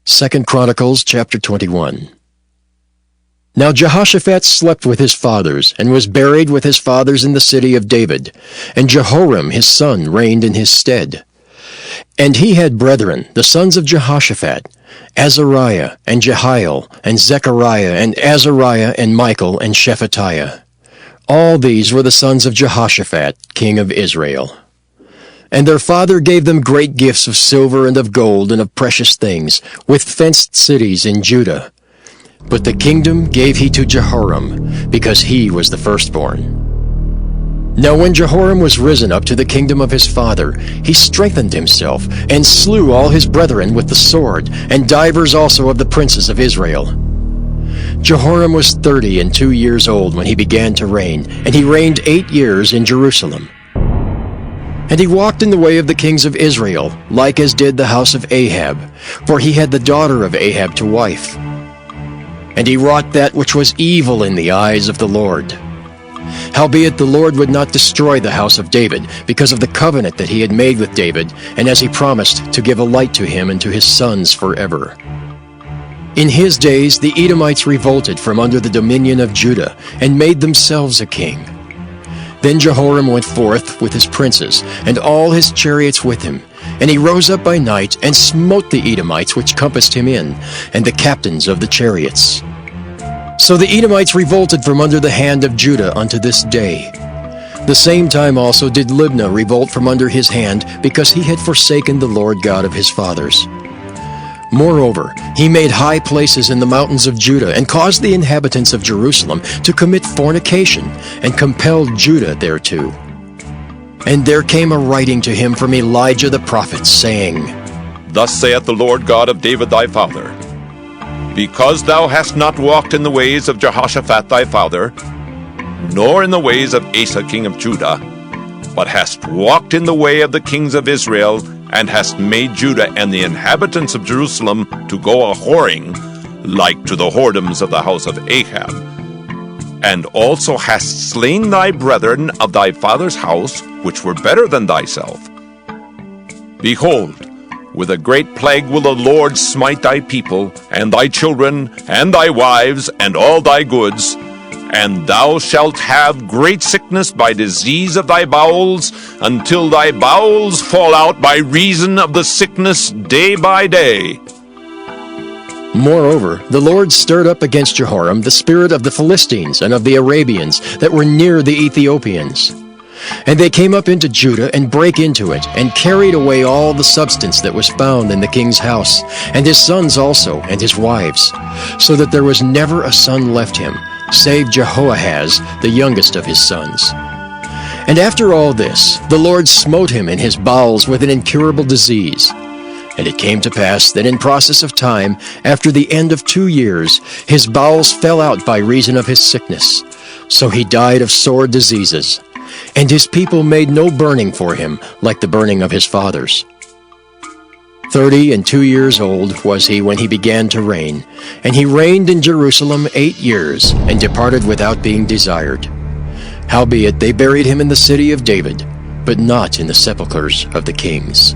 2 Chronicles chapter 21. Now Jehoshaphat slept with his fathers, and was buried with his fathers in the city of David. And Jehoram his son reigned in his stead. And he had brethren, the sons of Jehoshaphat, Azariah, and Jehiel, and Zechariah, and Azariah, and Michael, and Shephatiah. All these were the sons of Jehoshaphat, king of Israel. And their father gave them great gifts of silver and of gold and of precious things, with fenced cities in Judah. But the kingdom gave he to Jehoram, because he was the firstborn. Now when Jehoram was risen up to the kingdom of his father, he strengthened himself, and slew all his brethren with the sword, and divers also of the princes of Israel. Jehoram was 32 years old when he began to reign, and he reigned 8 years in Jerusalem. And he walked in the way of the kings of Israel, like as did the house of Ahab, for he had the daughter of Ahab to wife. And he wrought that which was evil in the eyes of the Lord. Howbeit the Lord would not destroy the house of David, because of the covenant that he had made with David, and as he promised to give a light to him and to his sons forever. In his days the Edomites revolted from under the dominion of Judah, and made themselves a king. Then Jehoram went forth with his princes, and all his chariots with him. And he rose up by night, and smote the Edomites which compassed him in, and the captains of the chariots. So the Edomites revolted from under the hand of Judah unto this day. The same time also did Libnah revolt from under his hand, because he had forsaken the Lord God of his fathers. Moreover, he made high places in the mountains of Judah, and caused the inhabitants of Jerusalem to commit fornication, and compelled Judah thereto. And there came a writing to him from Elijah the prophet, saying, Thus saith the Lord God of David thy father, Because thou hast not walked in the ways of Jehoshaphat thy father, nor in the ways of Asa king of Judah, but hast walked in the way of the kings of Israel, and hast made Judah and the inhabitants of Jerusalem to go a-whoring, like to the whoredoms of the house of Ahab, and also hast slain thy brethren of thy father's house, which were better than thyself. Behold, with a great plague will the Lord smite thy people, and thy children, and thy wives, and all thy goods, and thou shalt have great sickness by disease of thy bowels, until thy bowels fall out by reason of the sickness day by day. Moreover, the Lord stirred up against Jehoram the spirit of the Philistines and of the Arabians that were near the Ethiopians. And they came up into Judah, and brake into it, and carried away all the substance that was found in the king's house, and his sons also, and his wives, so that there was never a son left him, save Jehoahaz, the youngest of his sons. And after all this, the Lord smote him in his bowels with an incurable disease. And it came to pass that in process of time, after the end of 2 years, his bowels fell out by reason of his sickness. So he died of sore diseases. And his people made no burning for him, like the burning of his fathers. 32 years old was he when he began to reign, and he reigned in Jerusalem 8 years, and departed without being desired. Howbeit they buried him in the city of David, but not in the sepulchres of the kings.